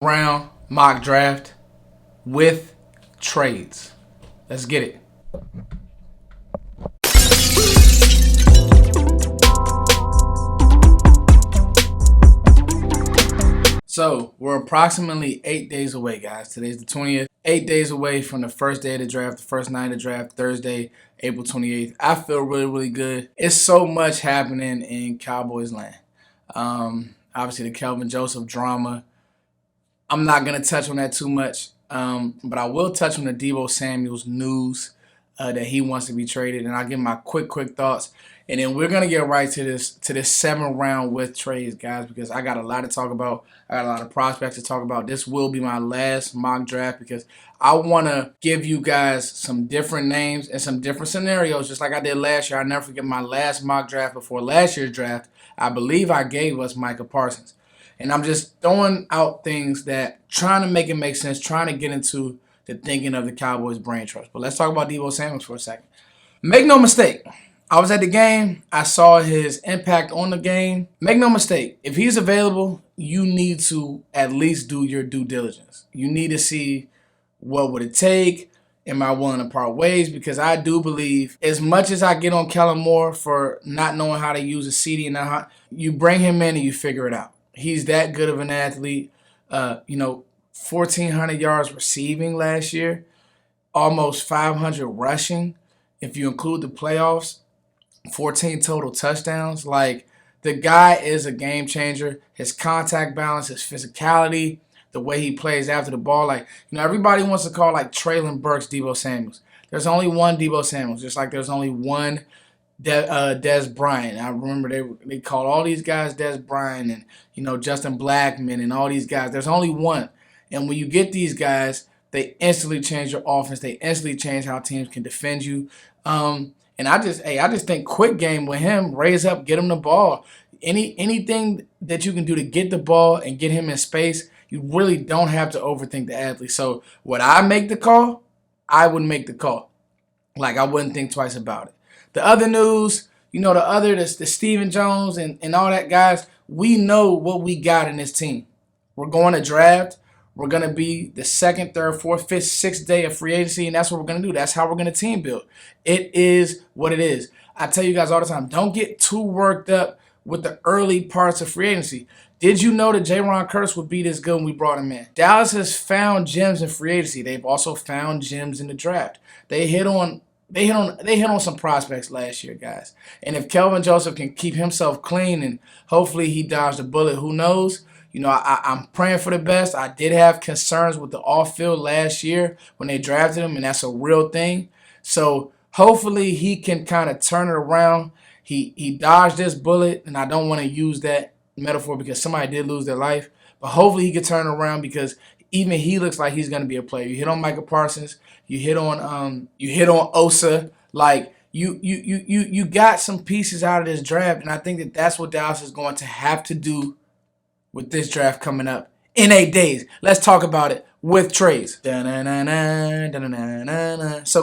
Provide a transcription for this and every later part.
Round mock draft with trades. Let's get it. So we're approximately 8 days away, guys. Today's the 20th. 8 days away from the first day of the draft, the first night of the draft, Thursday, April 28th. I feel really, really good. It's so much happening in Cowboys land. Obviously, the Kelvin Joseph drama. I'm not going to touch on that too much, but I will touch on the Deebo Samuel's news that he wants to be traded, and I'll give my quick thoughts. And then we're gonna get right to this 7th round with trades, guys, because I got a lot to talk about. I got a lot of prospects to talk about. This will be my last mock draft because I want to give you guys some different names and some different scenarios, just like I did last year. I'll never forget my last mock draft before last year's draft. I believe I gave us Micah Parsons. And I'm just throwing out things that trying to make it make sense, trying to get into the thinking of the Cowboys brain trust. But let's talk about Deebo Samuel for a second. Make no mistake, I was at the game. I saw his impact on the game. Make no mistake, if he's available, you need to at least do your due diligence. You need to see what would it take. Am I willing to part ways? Because I do believe, as much as I get on Kellen Moore for not knowing how to use a CD and how you bring him in and you figure it out. He's that good of an athlete. 1,400 yards receiving last year, almost 500 rushing. If you include the playoffs, 14 total touchdowns. Like, the guy is a game changer. His contact balance, his physicality, the way he plays after the ball. Like, everybody wants to call like Traylon Burks Deebo Samuels. There's only one Deebo Samuels, just like there's only one Des Bryant. I remember they called all these guys Des Bryant and Justin Blackman and all these guys. There's only one. And when you get these guys, they instantly change your offense. They instantly change how teams can defend you. And I just think quick game with him, raise up, get him the ball. Anything that you can do to get the ball and get him in space, you really don't have to overthink the athlete. So would I make the call? I would make the call. Like, I wouldn't think twice about it. The other news, the Stephen Jones and all that, guys, we know what we got in this team. We're going to draft. We're going to be the 2nd, 3rd, 4th, 5th, 6th day of free agency, and that's what we're going to do. That's how we're going to team build. It is what it is. I tell you guys all the time, don't get too worked up with the early parts of free agency. Did you know that Jaron Curse would be this good when we brought him in? Dallas has found gems in free agency. They've also found gems in the draft. They hit on some prospects last year, guys. And if Kelvin Joseph can keep himself clean and hopefully he dodged a bullet, who knows? I'm praying for the best. I did have concerns with the off-field last year when they drafted him, and that's a real thing. So hopefully he can kind of turn it around. He dodged this bullet, and I don't want to use that metaphor because somebody did lose their life. But hopefully he can turn it around because even he looks like he's going to be a player. You hit on Micah Parsons. You hit on Osa. Like, you got some pieces out of this draft, and I think that that's what Dallas is going to have to do with this draft coming up in 8 days. Let's talk about it with trades. So,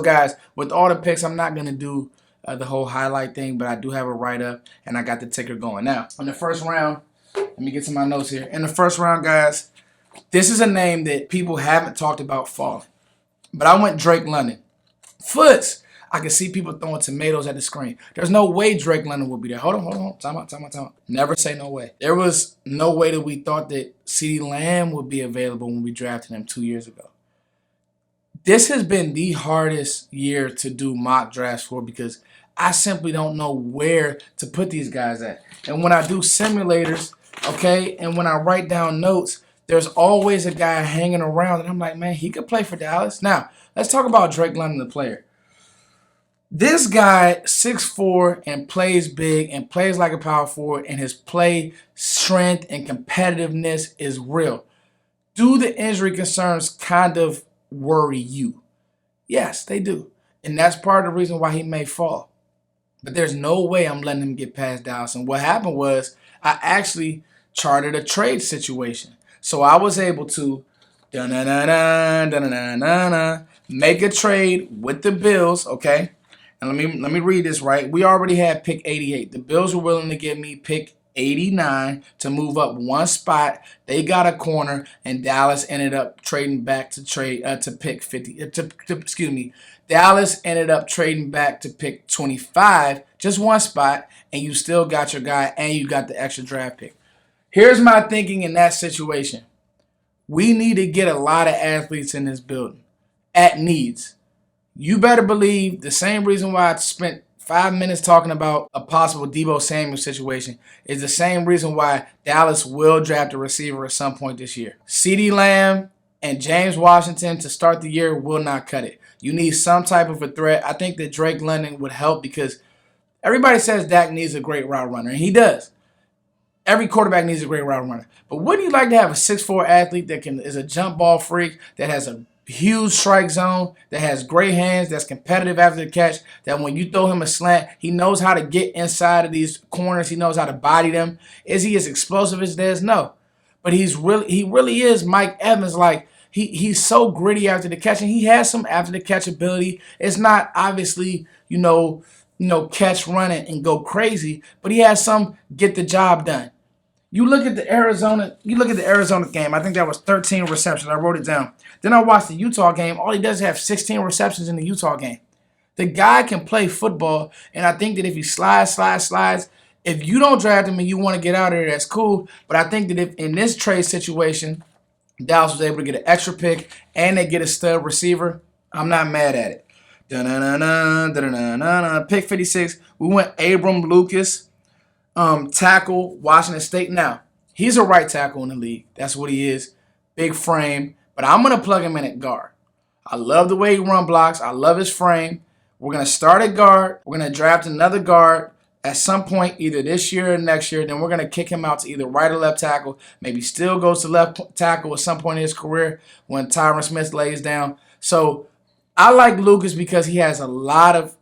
guys, with all the picks, I'm not going to do the whole highlight thing, but I do have a write-up, and I got the ticker going. Now, in the first round, let me get to my notes here. In the first round, guys, this is a name that people haven't talked about falling. But I went Drake London. Foots. I can see people throwing tomatoes at the screen. There's no way Drake London will be there. Hold on. Time out. Never say no way. There was no way that we thought that CeeDee Lamb would be available when we drafted him 2 years ago. This has been the hardest year to do mock drafts for because I simply don't know where to put these guys at. And when I do simulators, okay, and when I write down notes, there's always a guy hanging around, and I'm like, man, he could play for Dallas. Now, let's talk about Drake London, the player. This guy, 6'4", and plays big and plays like a power forward, and his play strength and competitiveness is real. Do the injury concerns kind of worry you? Yes, they do. And that's part of the reason why he may fall. But there's no way I'm letting him get past Dallas. And what happened was I actually charted a trade situation. So I was able to make a trade with the Bills, okay? And let me read this right. We already had pick 88. The Bills were willing to give me pick 89 to move up one spot. They got a corner, and Dallas ended up trading back to pick 50. Excuse me. Dallas ended up trading back to pick 25, just one spot, and you still got your guy, and you got the extra draft pick. Here's my thinking in that situation. We need to get a lot of athletes in this building at needs. You better believe the same reason why I spent 5 minutes talking about a possible Deebo Samuel situation is the same reason why Dallas will draft a receiver at some point this year. CeeDee Lamb and James Washington to start the year will not cut it. You need some type of a threat. I think that Drake London would help because everybody says Dak needs a great route runner, and he does. Every quarterback needs a great route runner. But wouldn't you like to have a 6'4" athlete that is a jump ball freak, that has a huge strike zone, that has great hands, that's competitive after the catch, that when you throw him a slant, he knows how to get inside of these corners, he knows how to body them. Is he as explosive as Dez? No. But he really is Mike Evans. Like, he's so gritty after the catch, and he has some after the catch ability. It's not obviously, catch, run it, and go crazy, but he has some get the job done. You look at the Arizona game. I think that was 13 receptions. I wrote it down. Then I watched the Utah game. All he does is have 16 receptions in the Utah game. The guy can play football, and I think that if he slides, if you don't draft him and you want to get out of there, that's cool. But I think that if in this trade situation, Dallas was able to get an extra pick and they get a stud receiver, I'm not mad at it. Pick 56, we went Abram Lucas. Tackle, Washington State. Now, he's a right tackle in the league. That's what he is. Big frame. But I'm going to plug him in at guard. I love the way he run blocks. I love his frame. We're going to start at guard. We're going to draft another guard at some point, either this year or next year. Then we're going to kick him out to either right or left tackle. Maybe still goes to left tackle at some point in his career when Tyron Smith lays down. So I like Lucas because he has a lot of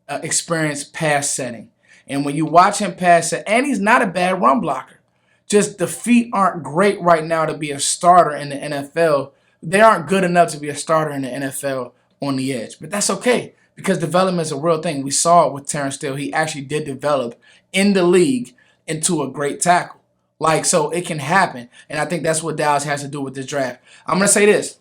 experience pass setting. And when you watch him pass it, and he's not a bad run blocker. Just the feet aren't great right now to be a starter in the NFL. They aren't good enough to be a starter in the NFL on the edge. But that's okay because development is a real thing. We saw it with Terrence Steele. He actually did develop in the league into a great tackle. So it can happen. And I think that's what Dallas has to do with this draft. I'm going to say this.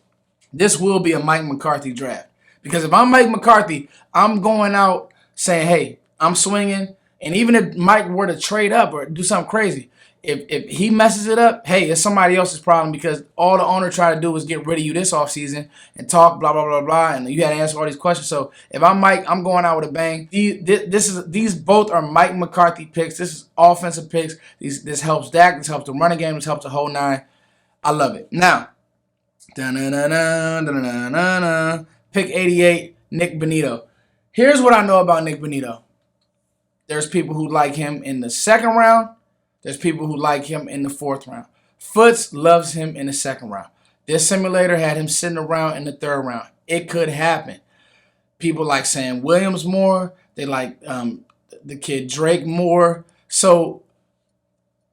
This will be a Mike McCarthy draft. Because if I'm Mike McCarthy, I'm going out saying, hey, I'm swinging. And even if Mike were to trade up or do something crazy, if he messes it up, hey, it's somebody else's problem because all the owner tried to do was get rid of you this offseason and talk blah, blah, blah, blah, and you had to answer all these questions. So if I'm Mike, I'm going out with a bang. These both are Mike McCarthy picks. This is offensive picks. This helps Dak. This helps the running game. This helps the whole nine. I love it. Now, pick 88, Nick Bonito. Here's what I know about Nick Bonito. There's people who like him in the second round. There's people who like him in the fourth round. Foots loves him in the second round. This simulator had him sitting around in the third round. It could happen. People like Sam Williams more. They like the kid Drake more. So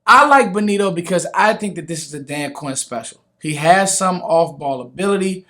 I like Bonito because I think that this is a Dan Quinn special. He has some off-ball ability.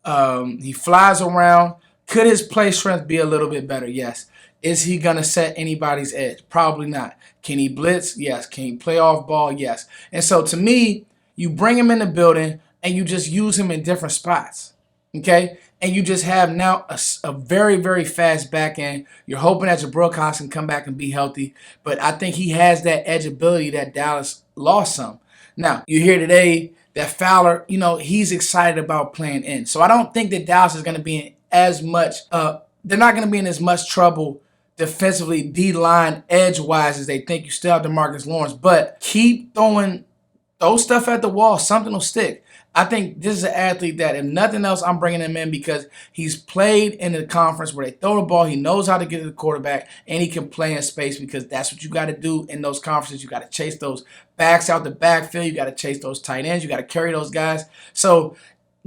He flies around. Could his play strength be a little bit better? Yes. Is he going to set anybody's edge? Probably not. Can he blitz? Yes. Can he play off ball? Yes. And so to me, you bring him in the building and you just use him in different spots. Okay? And you just have now a very, very fast back end. You're hoping that Jabril Cox can come back and be healthy. But I think he has that edge ability that Dallas lost some. Now, you hear today that Fowler, he's excited about playing in. So I don't think that Dallas is going to be in as much, they're not going to be in as much trouble defensively, D-line, edge-wise, as they think. You still have DeMarcus Lawrence. But keep throw stuff at the wall. Something will stick. I think this is an athlete that, if nothing else, I'm bringing him in because he's played in a conference where they throw the ball. He knows how to get to the quarterback, and he can play in space because that's what you got to do in those conferences. You got to chase those backs out the backfield. You got to chase those tight ends. You got to carry those guys. So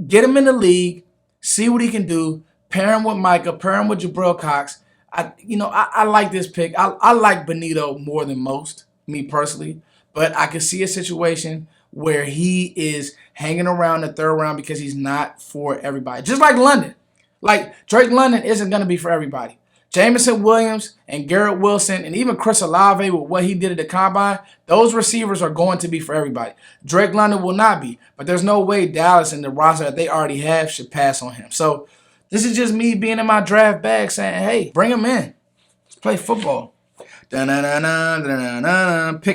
get him in the league, see what he can do, pair him with Micah, pair him with Jabril Cox. I like this pick. I like Bonito more than most, me personally. But I can see a situation where he is hanging around the third round because he's not for everybody. Just like London. Like, Drake London isn't going to be for everybody. Jameson Williams and Garrett Wilson and even Chris Olave with what he did at the Combine, those receivers are going to be for everybody. Drake London will not be, but there's no way Dallas and the roster that they already have should pass on him. So this is just me being in my draft bag saying, hey, bring him in. Let's play football. Pick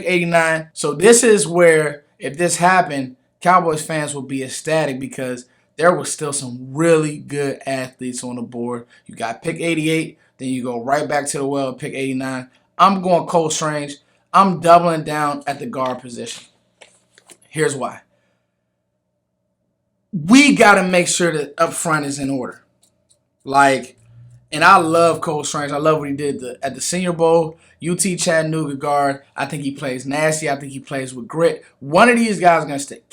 89. So this is where, if this happened, Cowboys fans will be ecstatic because there was still some really good athletes on the board. You got pick 88, then you go right back to the well, pick 89. I'm going Cole Strange. I'm doubling down at the guard position. Here's why. We got to make sure that up front is in order. And I love Cole Strange. I love what he did at the Senior Bowl. UT Chattanooga guard. I think he plays nasty. I think he plays with grit. One of these guys is going to stick.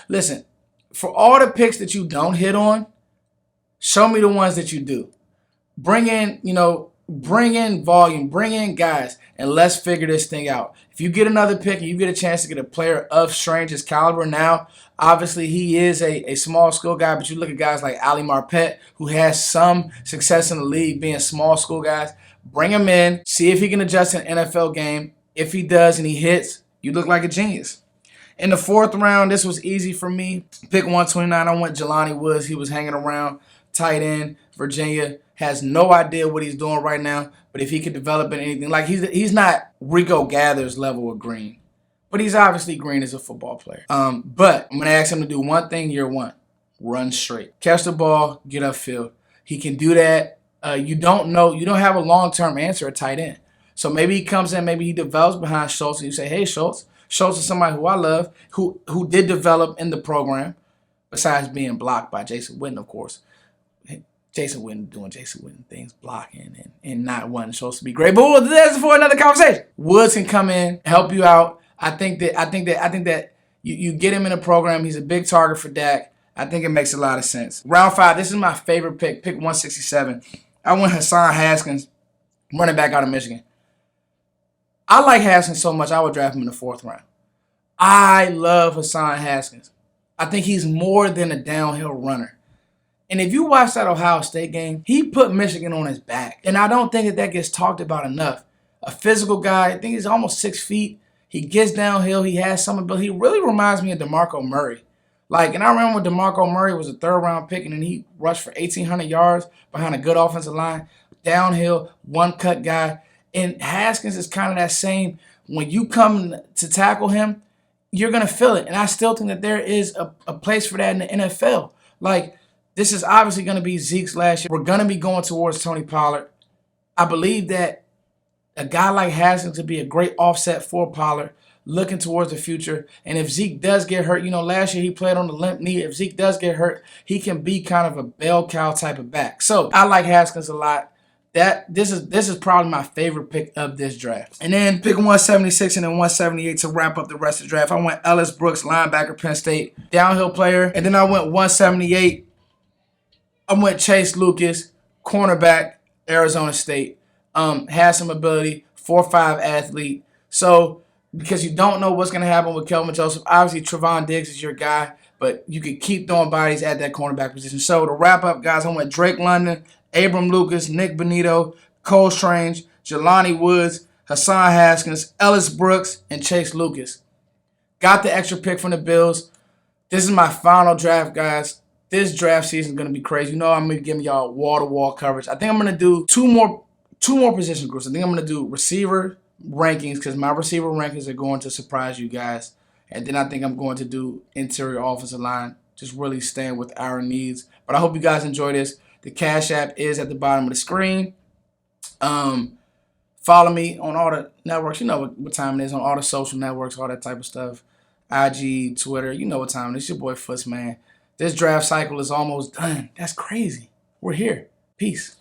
Listen, for all the picks that you don't hit on, show me the ones that you do. Bring in volume, bring in guys, and let's figure this thing out. If you get another pick and you get a chance to get a player of Strange's caliber now, obviously he is a small school guy, but you look at guys like Ali Marpet, who has some success in the league being small school guys. Bring him in, see if he can adjust an NFL game. If he does and he hits, you look like a genius. In the 4th round, this was easy for me. Pick 129, I went Jelani Woods. He was hanging around, tight end, Virginia. Has no idea what he's doing right now, but if he could develop in anything, like he's not Rico Gathers level of green, but he's obviously green as a football player. But I'm going to ask him to do one thing year one: run straight. Catch the ball, get upfield. He can do that. You don't have a long-term answer at tight end. So maybe he comes in, maybe he develops behind Schultz, and you say, hey, Schultz. Schultz is somebody who I love, who did develop in the program, besides being blocked by Jason Witten, of course. Jason Witten doing Jason Witten things, blocking and not wanting Schultz to be great. But that's for another conversation. Woods can come in, help you out. I think that you get him in a program. He's a big target for Dak. I think it makes a lot of sense. Round 5, this is my favorite pick 167. I went Hassan Haskins, running back out of Michigan. I like Haskins so much, I would draft him in the 4th round. I love Hassan Haskins. I think he's more than a downhill runner. And if you watch that Ohio State game, he put Michigan on his back. And I don't think that gets talked about enough. A physical guy, I think he's almost 6 feet. He gets downhill. He has some ability. He really reminds me of DeMarco Murray. And I remember when DeMarco Murray was a 3rd-round pick, and then he rushed for 1,800 yards behind a good offensive line. Downhill, one-cut guy. And Haskins is kind of that same. When you come to tackle him, you're going to feel it. And I still think that there is a place for that in the NFL. This is obviously going to be Zeke's last year. We're going to be going towards Tony Pollard. I believe that a guy like Haskins would be a great offset for Pollard, looking towards the future. And if Zeke does get hurt, last year he played on the limp knee. If Zeke does get hurt, he can be kind of a bell cow type of back. So I like Haskins a lot. This is probably my favorite pick of this draft. And then pick 176 and then 178 to wrap up the rest of the draft. I went Ellis Brooks, linebacker, Penn State, downhill player. And then I went 178. I went Chase Lucas, cornerback, Arizona State. Has some ability, 4'5" athlete. So, because you don't know what's going to happen with Kelvin Joseph, obviously Trevon Diggs is your guy, but you can keep throwing bodies at that cornerback position. So, to wrap up, guys, I went Drake London, Abram Lucas, Nick Benito, Cole Strange, Jelani Woods, Hassan Haskins, Ellis Brooks, and Chase Lucas. Got the extra pick from the Bills. This is my final draft, guys. This draft season is going to be crazy. I'm going to be giving y'all wall-to-wall coverage. I think I'm going to do two more position groups. I think I'm going to do receiver rankings because my receiver rankings are going to surprise you guys. And then I think I'm going to do interior offensive line, just really staying with our needs. But I hope you guys enjoy this. The Cash App is at the bottom of the screen. Follow me on all the networks. You know what time it is, on all the social networks, all that type of stuff. IG, Twitter, you know what time it is. It's your boy Foots, man. This draft cycle is almost done. That's crazy. We're here. Peace.